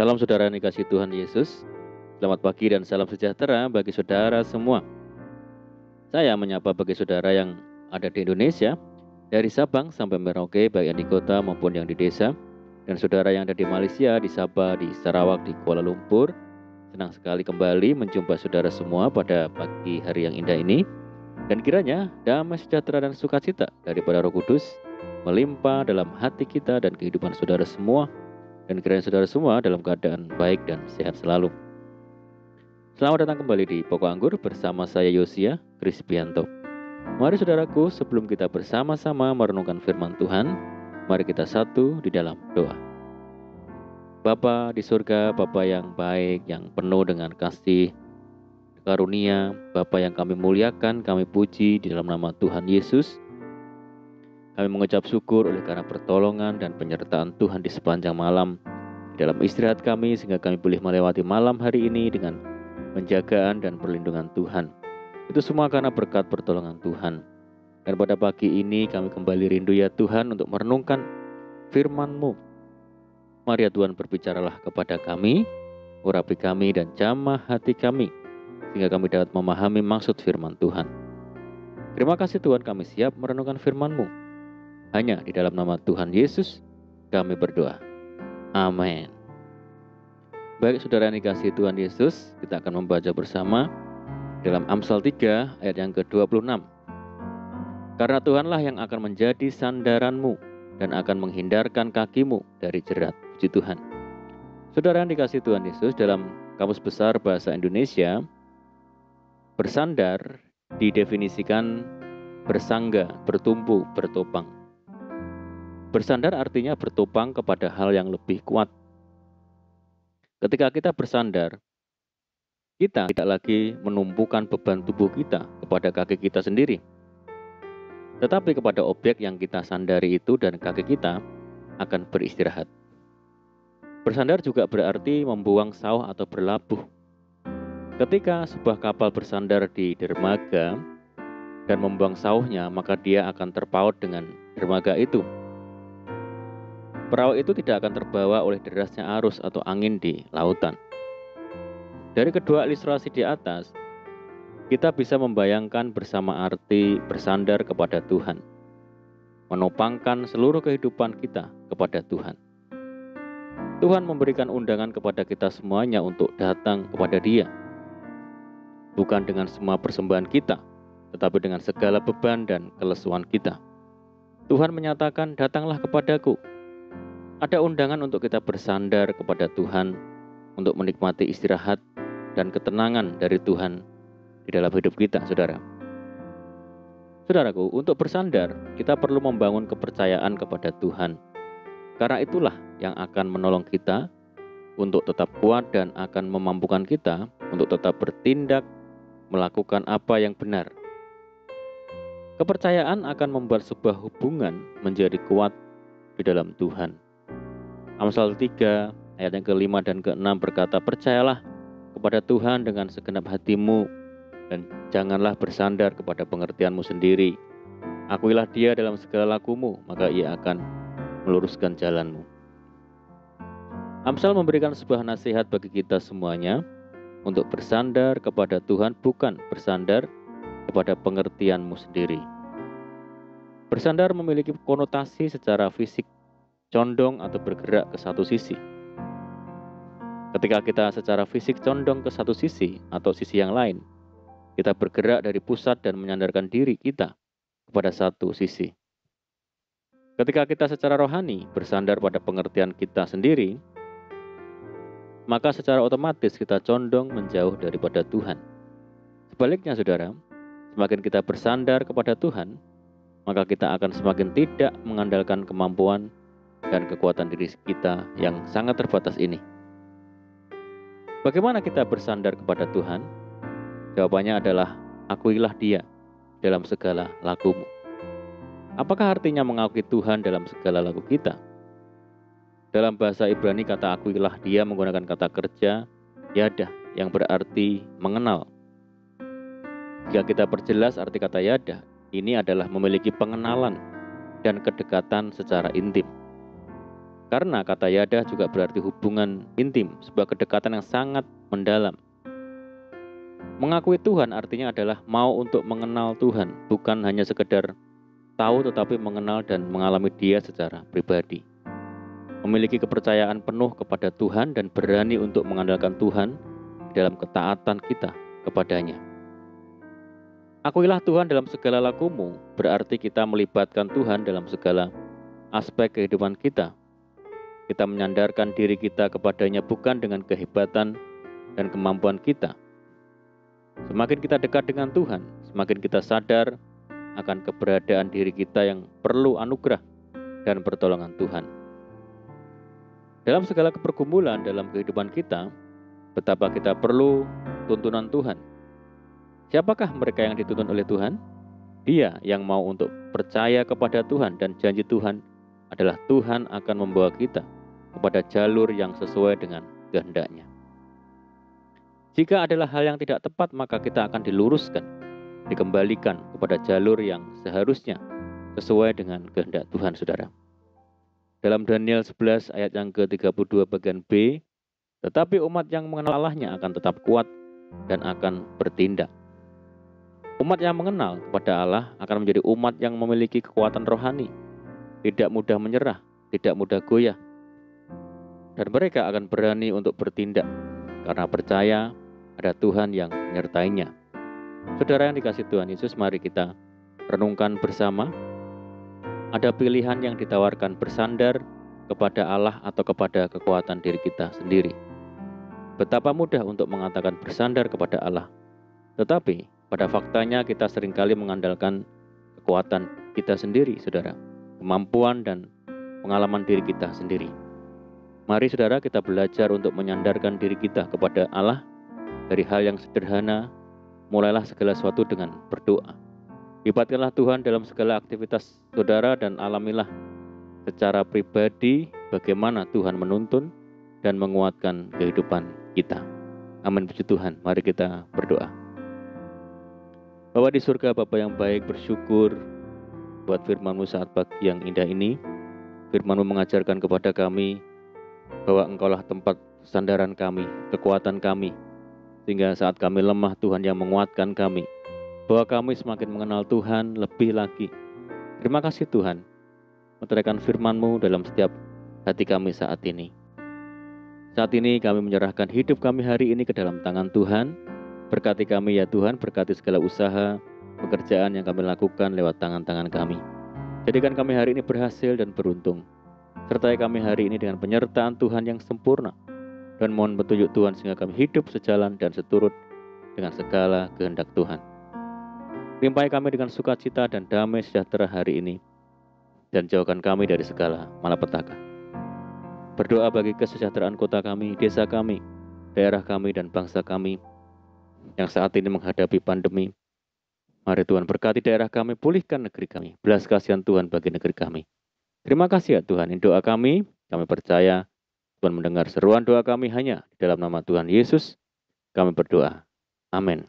Salam saudara yang dikasihi Tuhan Yesus. Selamat pagi dan salam sejahtera bagi saudara semua. Saya menyapa bagi saudara yang ada di Indonesia, dari Sabang sampai Merauke, baik yang di kota maupun yang di desa. Dan saudara yang ada di Malaysia, di Sabah, di Sarawak, di Kuala Lumpur. Senang sekali kembali menjumpai saudara semua pada pagi hari yang indah ini. Dan kiranya damai sejahtera dan sukacita daripada Roh Kudus melimpah dalam hati kita dan kehidupan saudara semua. Dan kiranya saudara semua dalam keadaan baik dan sehat selalu. Selamat datang kembali di Pokok Anggur bersama saya Yosia Krispianto. Mari saudaraku, sebelum kita bersama-sama merenungkan firman Tuhan, mari kita satu di dalam doa. Bapa di surga, Bapa yang baik, yang penuh dengan kasih karunia, Bapa yang kami muliakan, kami puji di dalam nama Tuhan Yesus. Kami mengucap syukur oleh karena pertolongan dan penyertaan Tuhan di sepanjang malam di dalam istirahat kami, sehingga kami boleh melewati malam hari ini dengan penjagaan dan perlindungan Tuhan. Itu semua karena berkat pertolongan Tuhan. Dan pada pagi ini kami kembali rindu ya Tuhan untuk merenungkan firman-Mu. Mari ya Tuhan, berbicaralah kepada kami, urapi kami dan jamah hati kami, sehingga kami dapat memahami maksud firman Tuhan. Terima kasih Tuhan, kami siap merenungkan firman-Mu. Hanya di dalam nama Tuhan Yesus kami berdoa. Amin. Baik saudara yang dikasihi Tuhan Yesus, kita akan membaca bersama dalam Amsal 3 ayat yang ke-26. Karena Tuhanlah yang akan menjadi sandaranmu dan akan menghindarkan kakimu dari jerat. Puji Tuhan. Saudara yang dikasihi Tuhan Yesus, dalam Kamus Besar Bahasa Indonesia, bersandar didefinisikan bersangga, bertumpu, bertopang. Bersandar artinya bertopang kepada hal yang lebih kuat. Ketika kita bersandar, kita tidak lagi menumpukan beban tubuh kita kepada kaki kita sendiri, tetapi kepada objek yang kita sandari itu, dan kaki kita akan beristirahat. Bersandar juga berarti membuang sauh atau berlabuh. Ketika sebuah kapal bersandar di dermaga dan membuang sauhnya, maka dia akan terpaut dengan dermaga itu. Perahu itu tidak akan terbawa oleh derasnya arus atau angin di lautan. Dari kedua ilustrasi di atas, kita bisa membayangkan bersama arti bersandar kepada Tuhan, menopangkan seluruh kehidupan kita kepada Tuhan. Tuhan memberikan undangan kepada kita semuanya untuk datang kepada Dia, bukan dengan semua persembahan kita, tetapi dengan segala beban dan kelesuan kita. Tuhan menyatakan, datanglah kepadaku. Ada undangan untuk kita bersandar kepada Tuhan, untuk menikmati istirahat dan ketenangan dari Tuhan di dalam hidup kita, saudara. Saudaraku, untuk bersandar, kita perlu membangun kepercayaan kepada Tuhan. Karena itulah yang akan menolong kita untuk tetap kuat dan akan memampukan kita untuk tetap bertindak, melakukan apa yang benar. Kepercayaan akan membuat sebuah hubungan menjadi kuat di dalam Tuhan. Amsal 3 ayat yang ke-5 dan ke-6 berkata, percayalah kepada Tuhan dengan segenap hatimu dan janganlah bersandar kepada pengertianmu sendiri. Akuilah Dia dalam segala lakumu, maka Ia akan meluruskan jalanmu. Amsal memberikan sebuah nasihat bagi kita semuanya untuk bersandar kepada Tuhan, bukan bersandar kepada pengertianmu sendiri. Bersandar memiliki konotasi secara fisik, condong atau bergerak ke satu sisi. Ketika kita secara fisik condong ke satu sisi atau sisi yang lain, kita bergerak dari pusat dan menyandarkan diri kita kepada satu sisi. Ketika kita secara rohani bersandar pada pengertian kita sendiri, maka secara otomatis kita condong menjauh daripada Tuhan. Sebaliknya saudara, semakin kita bersandar kepada Tuhan, maka kita akan semakin tidak mengandalkan kemampuan dan kekuatan diri kita yang sangat terbatas ini. Bagaimana kita bersandar kepada Tuhan? Jawabannya adalah, akuilah Dia dalam segala lakumu. Apakah artinya mengakui Tuhan dalam segala laku kita? Dalam bahasa Ibrani, kata akuilah Dia menggunakan kata kerja yadah yang berarti mengenal. Jika kita perjelas arti kata yadah, ini adalah memiliki pengenalan dan kedekatan secara intim. Karena kata yadah juga berarti hubungan intim, sebuah kedekatan yang sangat mendalam. Mengakui Tuhan artinya adalah mau untuk mengenal Tuhan, bukan hanya sekedar tahu tetapi mengenal dan mengalami Dia secara pribadi. Memiliki kepercayaan penuh kepada Tuhan dan berani untuk mengandalkan Tuhan dalam ketaatan kita kepadanya. Akuilah Tuhan dalam segala lakumu, berarti kita melibatkan Tuhan dalam segala aspek kehidupan kita. Kita menyandarkan diri kita kepadanya bukan dengan kehebatan dan kemampuan kita. Semakin kita dekat dengan Tuhan, semakin kita sadar akan keberadaan diri kita yang perlu anugerah dan pertolongan Tuhan. Dalam segala pergumulan dalam kehidupan kita, betapa kita perlu tuntunan Tuhan. Siapakah mereka yang dituntun oleh Tuhan? Dia yang mau untuk percaya kepada Tuhan, dan janji Tuhan adalah Tuhan akan membawa kita kepada jalur yang sesuai dengan kehendak-Nya. Jika adalah hal yang tidak tepat, maka kita akan diluruskan, dikembalikan kepada jalur yang seharusnya sesuai dengan kehendak Tuhan, saudara. Dalam Daniel 11 ayat yang ke-32 bagian B, tetapi umat yang mengenal Allahnya akan tetap kuat dan akan bertindak. Umat yang mengenal kepada Allah akan menjadi umat yang memiliki kekuatan rohani, tidak mudah menyerah, tidak mudah goyah, dan mereka akan berani untuk bertindak karena percaya ada Tuhan yang menyertainya. Saudara yang dikasihi Tuhan Yesus, mari kita renungkan bersama. Ada pilihan yang ditawarkan bersandar kepada Allah atau kepada kekuatan diri kita sendiri. Betapa mudah untuk mengatakan bersandar kepada Allah, tetapi pada faktanya kita seringkali mengandalkan kekuatan kita sendiri, saudara, kemampuan dan pengalaman diri kita sendiri. Mari saudara, kita belajar untuk menyandarkan diri kita kepada Allah dari hal yang sederhana. Mulailah segala sesuatu dengan berdoa. Libatkanlah Tuhan dalam segala aktivitas saudara dan alamilah secara pribadi bagaimana Tuhan menuntun dan menguatkan kehidupan kita. Amin, puji Tuhan. Mari kita berdoa. Bapa di surga, Bapa yang baik, bersyukur buat firman-Mu saat pagi yang indah ini. Firman-Mu mengajarkan kepada kami bahwa Engkaulah tempat sandaran kami, kekuatan kami, sehingga saat kami lemah, Tuhan yang menguatkan kami, bahwa kami semakin mengenal Tuhan lebih lagi. Terima kasih Tuhan, meteraikan firman-Mu dalam setiap hati kami saat ini. Saat ini kami menyerahkan hidup kami hari ini ke dalam tangan Tuhan. Berkati kami ya Tuhan, berkati segala usaha, pekerjaan yang kami lakukan lewat tangan-tangan kami. Jadikan kami hari ini berhasil dan beruntung. Sertai kami hari ini dengan penyertaan Tuhan yang sempurna. Dan mohon petunjuk Tuhan sehingga kami hidup sejalan dan seturut dengan segala kehendak Tuhan. Limpahi kami dengan sukacita dan damai sejahtera hari ini. Dan jauhkan kami dari segala malapetaka. Berdoa bagi kesejahteraan kota kami, desa kami, daerah kami dan bangsa kami yang saat ini menghadapi pandemi. Mari Tuhan berkati daerah kami, pulihkan negeri kami. Belas kasihan Tuhan bagi negeri kami. Terima kasih ya Tuhan, ini doa kami percaya Tuhan mendengar seruan doa kami hanya di dalam nama Tuhan Yesus. Kami berdoa. Amin.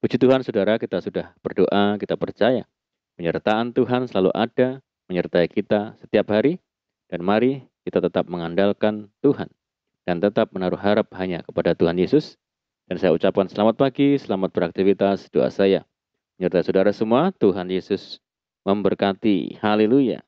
Puji Tuhan saudara, kita sudah berdoa, kita percaya penyertaan Tuhan selalu ada, menyertai kita setiap hari. Dan mari kita tetap mengandalkan Tuhan dan tetap menaruh harap hanya kepada Tuhan Yesus. Dan saya ucapkan selamat pagi, selamat beraktivitas. Doa saya menyertai saudara semua. Tuhan Yesus memberkati. Haleluya.